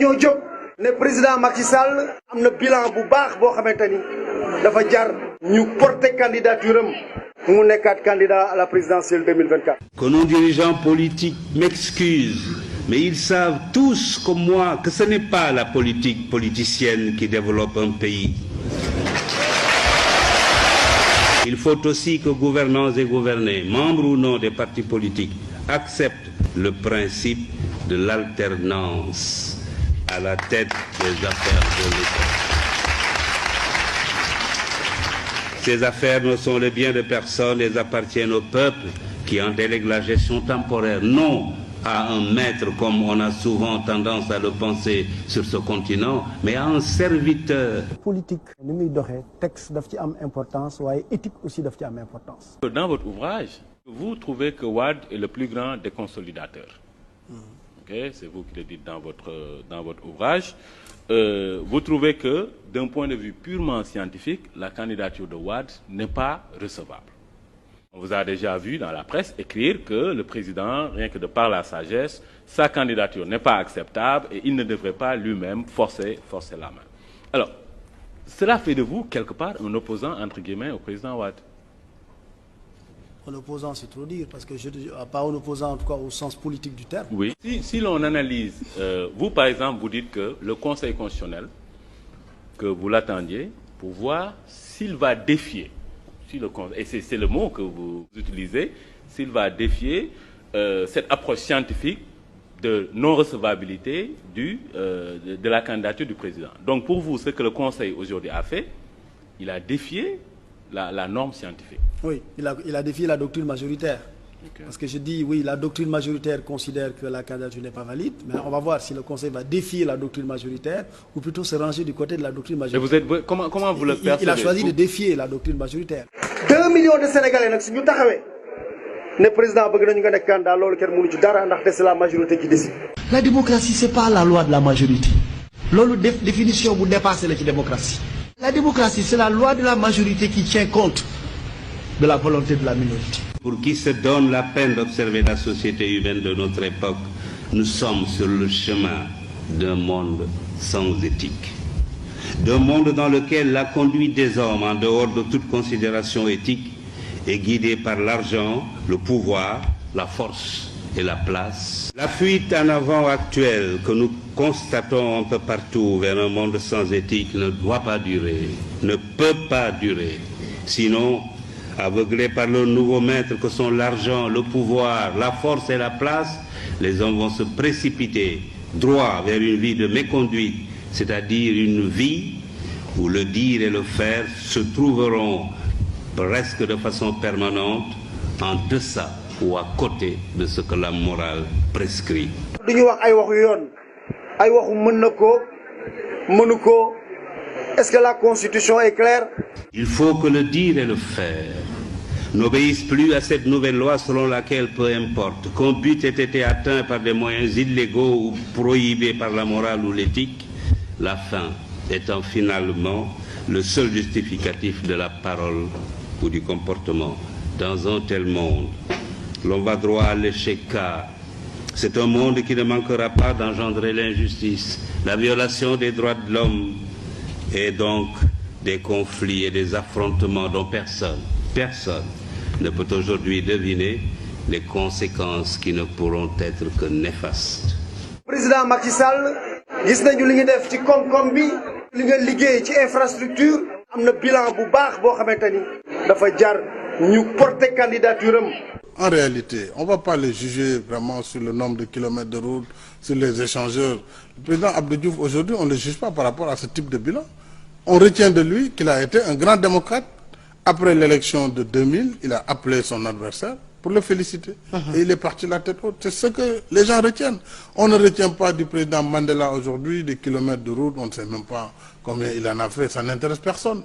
dañoo jóg ne président Macky Sall am na bilan bu baax boo xamante ni dafa jar ñu porter candidature am mu nekkaat candidat à la présidentielle 2024. Que nos dirigeants politiques m'excusent, mais ils savent tous comme moi que ce n'est pas la politique politicienne qui développe un pays. Il faut aussi que gouvernants et gouvernés, membres ou non des partis politiques, acceptent le principe de l'alternance à la tête des affaires de l'État. Ces affaires ne sont le bien de personne, elles appartiennent au peuple qui en délègue la gestion temporaire, non à un maître comme on a souvent tendance à le penser sur ce continent, mais à un serviteur. Politique, ni muy doxé texte daf ci am importance, waaye éthique aussi daf ci am importance. Dans votre ouvrage, vous trouvez que Wade est le plus grand des consolidateurs. Okay, c'est vous qui le dites dans votre ouvrage. Vous trouvez que, d'un point de vue purement scientifique, la candidature de Wade n'est pas recevable. On vous a déjà vu dans la presse écrire que le président, rien que de par la sagesse, sa candidature n'est pas acceptable et il ne devrait pas lui-même forcer la main. Alors, cela fait de vous, quelque part, un opposant, entre guillemets, au président Wade. Un opposant, c'est trop dire, parce que pas un opposant, en tout cas, au sens politique du terme. Oui. Si l'on analyse, vous, par exemple, vous dites que le Conseil constitutionnel, que vous l'attendiez, pour voir s'il va défier, et c'est le mot que vous utilisez, s'il va défier cette approche scientifique de non-recevabilité de la candidature du président. Donc pour vous, ce que le Conseil aujourd'hui a fait, il a défié la norme scientifique. Oui, il a défié la doctrine majoritaire. Okay. Parce que je dis, oui, la doctrine majoritaire considère que la candidature n'est pas valide, mais on va voir si le Conseil va défier la doctrine majoritaire ou plutôt se ranger du côté de la doctrine majoritaire. Et comment vous le percevez? Il a choisi de défier la doctrine majoritaire. 2 millions de Sénégalais nak suñu taxawé né président bëgg nañu nga nek candidat lolu kenn mënu ci dara ndax c'est la majorité qui décide. La démocratie c'est pas la loi de la majorité. Lolu définition bu dépasser la démocratie. La démocratie c'est la loi de la majorité qui tient compte de la volonté de la minorité. Pour qui se donne la peine d'observer la société humaine de notre époque, nous sommes sur le chemin d'un monde sans éthique. D'un monde dans lequel la conduite des hommes, en dehors de toute considération éthique, est guidée par l'argent, le pouvoir, la force et la place. La fuite en avant actuelle que nous constatons un peu partout vers un monde sans éthique ne doit pas durer, ne peut pas durer. Sinon, aveuglés par le nouveau maître que sont l'argent, le pouvoir, la force et la place, les hommes vont se précipiter droit vers une vie de méconduite, c'est-à-dire une vie où le dire et le faire se trouveront presque de façon permanente en deçà ou à côté de ce que la morale prescrit. Est-ce que la Constitution est claire? Il faut que le dire et le faire n'obéissent plus à cette nouvelle loi selon laquelle, peu importe, qu'un but ait été atteint par des moyens illégaux ou prohibés par la morale ou l'éthique, la fin étant finalement le seul justificatif de la parole ou du comportement. Dans un tel monde, l'on va droit à l'échec car c'est un monde qui ne manquera pas d'engendrer l'injustice, la violation des droits de l'homme et donc des conflits et des affrontements dont personne ne peut aujourd'hui deviner les conséquences qui ne pourront être que néfastes. Président Macky Sall, gis nañu li nga def ci koom-koom bi, li nga liggéey ci infrastructure, am na bilan bu baax boo xamante ni dafa jar ñu porter candidature am. En réalité, on ne va pas les juger vraiment sur le nombre de kilomètres de route, sur les échangeurs. Le président Abdou Diouf, aujourd'hui, on ne le juge pas par rapport à ce type de bilan. On retient de lui qu'il a été un grand démocrate. Après l'élection de 2000, il a appelé son adversaire pour le féliciter. Et il est parti la tête haute. C'est ce que les gens retiennent. On ne retient pas du président Mandela aujourd'hui des kilomètres de route, on ne sait même pas combien il en a fait, ça n'intéresse personne.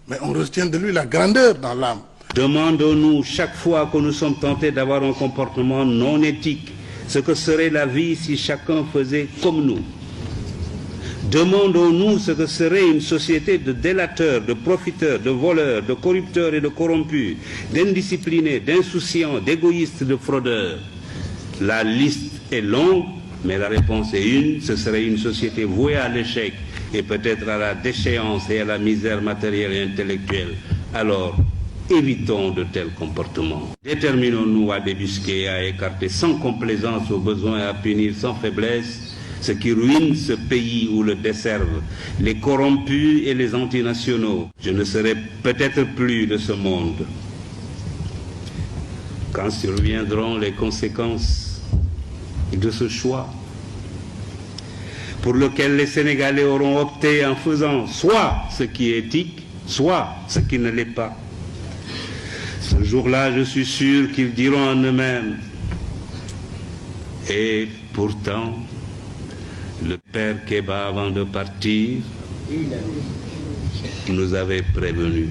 Mais on retient de lui la grandeur dans l'âme. Demandons-nous chaque fois que nous sommes tentés d'avoir un comportement non éthique, ce que serait la vie si chacun faisait comme nous. Demandons-nous ce que serait une société de délateurs, de profiteurs, de voleurs, de corrupteurs et de corrompus, d'indisciplinés, d'insouciants, d'égoïstes, de fraudeurs. La liste est longue, Mais la réponse est une, ce serait une société vouée à l'échec et peut-être à la déchéance et à la misère matérielle et intellectuelle. Alors, évitons de tels comportements. Déterminons-nous à débusquer et à écarter sans complaisance au besoin et à punir sans faiblesse ce qui ruine ce pays ou le desservent, les corrompus et les antinationaux. Je ne serai peut-être plus de ce monde quand surviendront les conséquences de ce choix pour lequel les Sénégalais auront opté en faisant soit ce qui est éthique, soit ce qui ne l'est pas. Ce jour-là, je suis sûr qu'ils diront en eux-mêmes. Et pourtant, le père Kéba, avant de partir, nous avait prévenus.